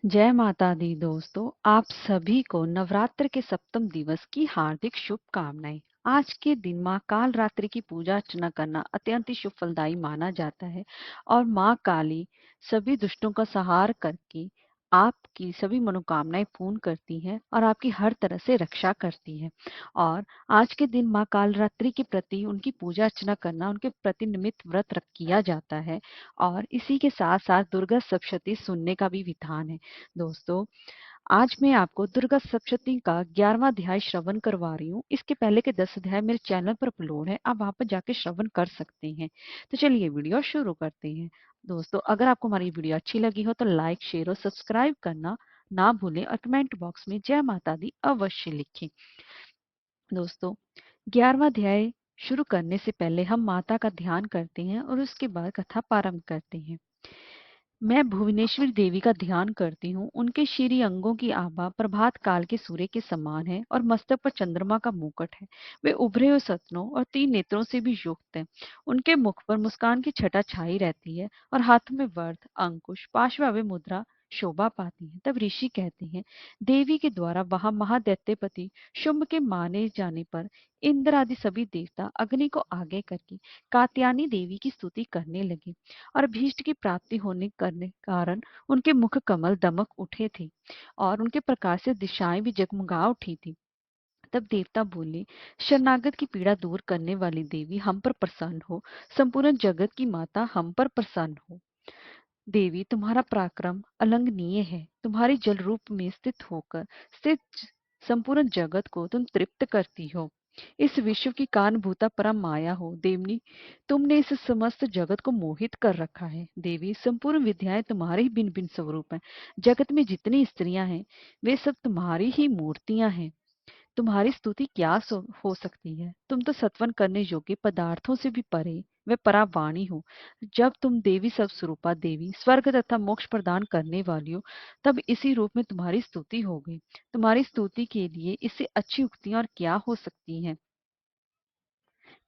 जय माता दी दोस्तों, आप सभी को नवरात्र के सप्तम दिवस की हार्दिक शुभकामनाएं। आज के दिन माँ काल रात्रि की पूजा अर्चना करना अत्यंत ही शुभ फलदायी माना जाता है और माँ काली सभी दुष्टों का संहार करके आपकी सभी मनोकामनाएं पूर्ण करती हैं और आपकी हर तरह से रक्षा करती हैं। और आज के दिन माँ काल रात्रि के प्रति उनकी पूजा अर्चना करना, उनके प्रति निमित्त व्रत किया जाता है और इसी के साथ साथ दुर्गा सप्तशती सुनने का भी विधान है। दोस्तों, आज मैं आपको दुर्गा सप्तशती का 11वां अध्याय श्रवण करवा रही हूँ। इसके पहले के 10 अध्याय मेरे चैनल पर अपलोड है, आप वहां पर जाके श्रवण कर सकते हैं। तो चलिए वीडियो शुरू करते हैं। दोस्तों, अगर आपको हमारी वीडियो अच्छी लगी हो तो लाइक, शेयर और सब्सक्राइब करना ना भूलें और कमेंट बॉक्स में जय माता दी अवश्य लिखें। दोस्तों, 11वां अध्याय शुरू करने से पहले हम माता का ध्यान करते हैं और उसके बाद कथा प्रारंभ करते हैं। मैं भुवनेश्वरी देवी का ध्यान करती हूँ। उनके श्री अंगों की आभा प्रभात काल के सूर्य के समान है और मस्तक पर चंद्रमा का मुकुट है। वे उभरे हुए सतनों और 3 नेत्रों से भी युक्त हैं। उनके मुख पर मुस्कान की छटा छाई रहती है और हाथों में वर्ध, अंकुश, पाशव मुद्रा शोभा पाती है। तब ऋषि कहते हैं, देवी के द्वारा वहां महादैत्यपति शुंभ के माने जाने पर इंद्र आदि सभी देवता अग्नि को आगे करके कात्यायनी देवी की स्तुति करने लगे और भीष्ट की प्राप्ति होने करने कारण उनके मुख कमल दमक उठे थे और उनके प्रकाश से दिशाएं भी जगमगा उठी थी। तब देवता बोले, शरणागत की पीड़ा दूर करने वाली देवी हम पर प्रसन्न हो। संपूर्ण जगत की माता हम पर प्रसन्न हो। देवी, तुम्हारा पराक्रम अलंघनीय है। तुम्हारी जल रूप में स्थित संपूर्ण जगत को तुम तृप्त करती हो। इस विश्व की कारणभूता परम माया हो। देवनी, तुमने इस समस्त जगत को मोहित कर रखा है। देवी, संपूर्ण विद्याएं तुम्हारे ही भिन्न भिन्न स्वरूप हैं। जगत में जितनी स्त्रियां हैं वे सब तुम्हारी ही मूर्तियां हैं। तुम्हारी स्तुति क्या हो सकती है। तुम तो सत्वन करने योग्य पदार्थों से भी परे वे परावाणी हो। जब तुम देवी सब स्वरूपा देवी स्वर्ग तथा मोक्ष प्रदान करने वाली हो, तब इसी रूप में तुम्हारी स्तुति हो गई। तुम्हारी स्तुति के लिए इससे अच्छी उक्तियां और क्या हो सकती हैं।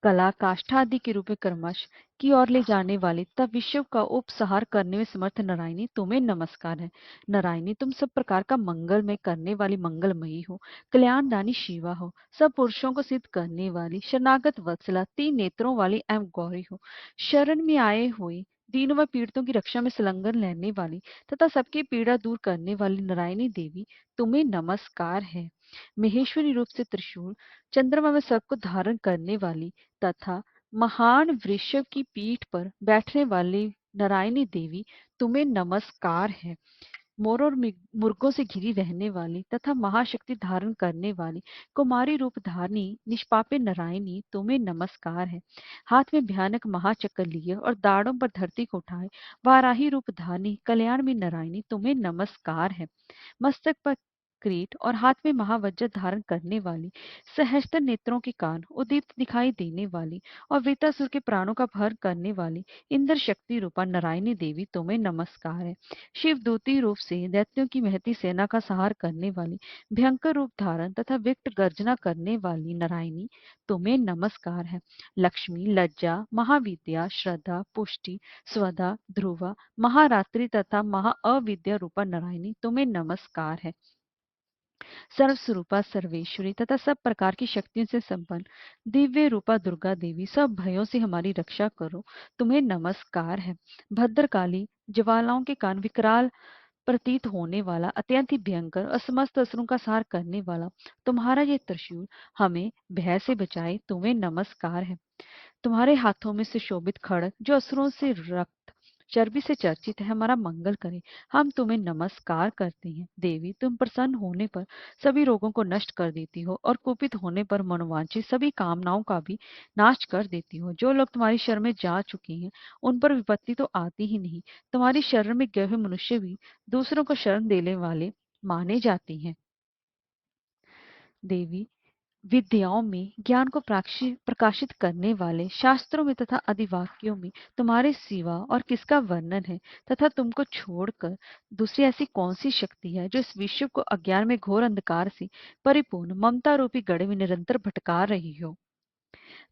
कला काष्ठा आदि के रूप में कर्मश की ओर ले जाने वाली तब विश्व का उपसंहार करने में समर्थ नारायणी, तुम्हें नमस्कार है। नारायणी, तुम सब प्रकार का मंगल में करने वाली मंगलमयी हो। कल्याणदानी शिवा हो। सब पुरुषों को सिद्ध करने वाली शरणागत वत्सला, 3 नेत्रों वाली एवं गौरी हो। शरण में आए हुए दीनों व पीड़ितों की रक्षा में संलग्न रहने वाली तथा सबकी पीड़ा दूर करने वाली नारायणी देवी, तुम्हें नमस्कार है। महेश्वरी रूप से त्रिशूल, चंद्रमा में सबको धारण करने वाली तथा महान वृषभ की पीठ पर बैठने वाली नारायणी देवी, तुम्हें नमस्कार है। मोर और मुर्गों से घिरी रहने वाली तथा महाशक्ति धारण करने वाली कुमारी रूप धारणी निष्पापे नारायणी, तुम्हें नमस्कार है। हाथ में भयानक महाचक्र लिए और दाढ़ों पर धरती को उठाए वाराही रूप धारणी कल्याण में नारायणी, तुम्हें नमस्कार है। मस्तक पर किरीट और हाथ में महावज्र धारण करने वाली, सहस्त्र नेत्रों के कान, उदीप्त दिखाई देने वाली और वृतासुर के प्राणों का भर करने वाली इंद्र शक्ति रूपा नारायणी देवी, तुम्हें नमस्कार है। शिवदूती रूप से दैत्यों की महती सेना का संहार करने वाली, भयंकर रूप धारण तथा विकट गर्जना करने वाली नारायणी, तुम्हें नमस्कार है। लक्ष्मी, लज्जा, महाविद्या, श्रद्धा, पुष्टि, स्वधा, ध्रुवा, महारात्रि तथा महा अविद्या रूपा नारायणी, तुम्हें नमस्कार है। सर्वस्वरूपा सर्वेश्वरी तथा सब प्रकार की शक्तियों से संपन्न दिव्य रूपा दुर्गा देवी, सब भयों से हमारी रक्षा करो, तुम्हें नमस्कार है। भद्रकाली, ज्वालाओं के कान, विकराल प्रतीत होने वाला, अत्यंत ही भयंकर और समस्त असुरों का संहार करने वाला तुम्हारा ये त्रिशूल हमें भय से बचाए, तुम्हें नमस्कार है। तुम्हारे हाथों में से शोभित खड्ग जो असुरों से रक्त चर्बी से चर्चित है, हमारा मंगल करे, हम तुम्हें नमस्कार करते हैं। देवी, तुम प्रसन्न होने पर सभी रोगों को नष्ट कर देती हो और कुपित होने पर मनोवांछित सभी कामनाओं का भी नाश कर देती हो। जो लोग तुम्हारी शरण में जा चुके हैं उन पर विपत्ति तो आती ही नहीं। तुम्हारी शरण में गए हुए मनुष्य भी दूसरों को शरण देने वाले माने जाते हैं। देवी, विद्याओं में ज्ञान को प्रकाशित करने वाले शास्त्रों में तथा अधिवाक्यों में तुम्हारे सिवा और किसका वर्णन है तथा तुमको छोड़कर दूसरी ऐसी कौन सी शक्ति है जो इस विश्व को अज्ञान में घोर अंधकार से परिपूर्ण ममता रूपी गड्ढे में निरंतर भटका रही हो।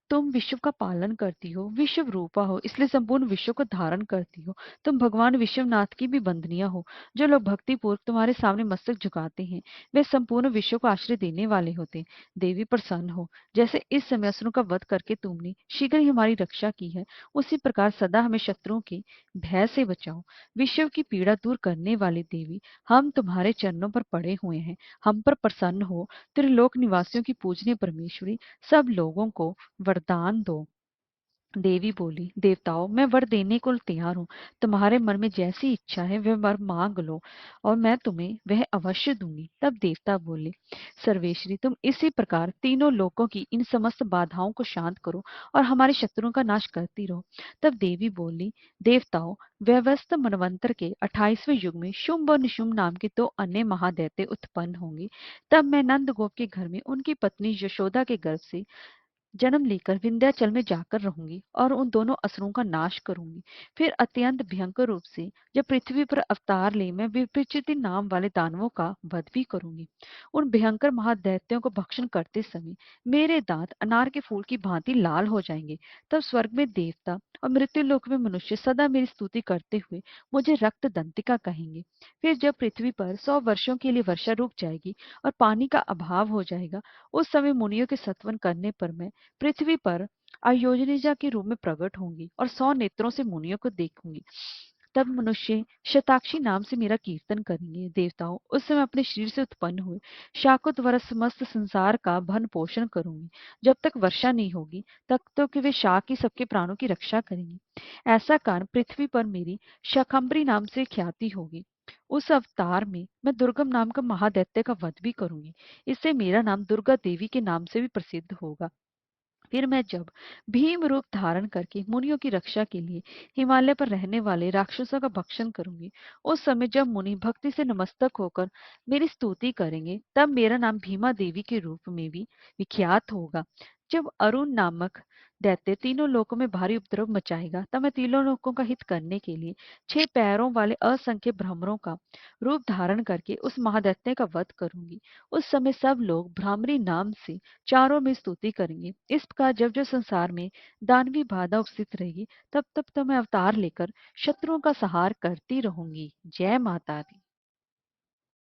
तुम विश्व का पालन करती हो, विश्व रूपा हो, इसलिए संपूर्ण विश्व को धारण करती हो। तुम भगवान विश्वनाथ की भी बंधनिया हो। जो लोग भक्ति पूर्वक तुम्हारे सामने मस्तक झुकाते हैं, वे संपूर्ण विश्व को आश्रय देने वाले होते हैं। देवी प्रसन्न हो। जैसे इस समय असुरों का वध करके तुमने शीघ्र ही हमारी रक्षा की है, उसी प्रकार सदा हमें शत्रुओं के भय से बचाओ। विश्व की पीड़ा दूर करने वाली देवी, हम तुम्हारे चरणों पर पड़े हुए हैं। हम पर प्रसन्न हो। त्रिलोक निवासियों की पूजनीय परमेश्वरी, सब लोगों को वरदान दो। देवी बोली, देवताओं, मैं वर देने को तैयार हूँ। तुम्हारे मन में जैसी इच्छा है वह वर मांग लो और मैं तुम्हें वह अवश्य दूंगी। तब देवता बोले, सर्वेश्वरी, तुम इसी प्रकार तीनों लोकों की इन समस्त बाधाओं को शांत करो और हमारे शत्रुओं का नाश करती रहो। तब देवी बोली, देवताओं, व्यवस्थ मनवंतर के 28वें युग में शुंभ और निशुंभ नाम के दो अन्य महादैत्य उत्पन्न होंगे। तब मैं नंद गोप के घर में उनकी पत्नी यशोदा के गर्भ से जन्म लेकर विंध्याचल में जाकर रहूंगी और उन दोनों असुरों का नाश करूंगी। फिर अत्यंत भयंकर रूप से जब पृथ्वी पर अवतार ले, मैं विपरीचिति नाम वाले दानवों का वध भी करूंगी। उन भयंकर महादैत्यों को भक्षण करते समय मेरे दांत अनार के फूल की भांति लाल हो जाएंगे। तब स्वर्ग में देवता और मृत्यु लोक में मनुष्य सदा मेरी स्तुति करते हुए मुझे रक्त दंतिका कहेंगे। फिर जब पृथ्वी पर 100 वर्षों के लिए वर्षा रुक जाएगी और पानी का अभाव हो जाएगा, उस समय मुनियों के सत्वन करने पर मैं पृथ्वी पर अयोनिजा के रूप में प्रकट होंगी और 100 नेत्रों से मुनियों को देखूंगी। तब मनुष्य शताक्षी नाम से मेरा कीर्तन करेंगे। देवताओं, उस समय अपने शरीर से उत्पन्न हुए शाकुत वर समस्त संसार का भरण पोषण करूंगी। जब तक वर्षा नहीं होगी तब तक वे शाक ही सबके प्राणों की रक्षा करेंगी। ऐसा कारण पृथ्वी पर मेरी शाकंभरी नाम से ख्याति होगी। उस अवतार में मैं दुर्गम नाम का महादैत्य का वध भी करूंगी। इससे मेरा नाम दुर्गा देवी के नाम से भी प्रसिद्ध होगा। फिर मैं जब भीम रूप धारण करके मुनियों की रक्षा के लिए हिमालय पर रहने वाले राक्षसों का भक्षण करूंगी, उस समय जब मुनि भक्ति से नमस्तक होकर मेरी स्तुति करेंगे, तब मेरा नाम भीमा देवी के रूप में भी विख्यात होगा। जब अरुण नामक दैत्य तीनों लोकों में भारी उपद्रव मचाएगा, तब मैं तीनों लोकों का हित करने के लिए 6 पैरों वाले असंख्य भ्रमरों का रूप धारण करके उस महादैत्य का वध करूंगी। उस समय सब लोग भ्रामरी नाम से चारों में स्तुति करेंगे। इस प्रकार जब जब संसार में दानवी बाधा उपस्थित रहेगी, तब तब तो मैं अवतार लेकर शत्रुओं का संहार करती रहूंगी। जय माता दी।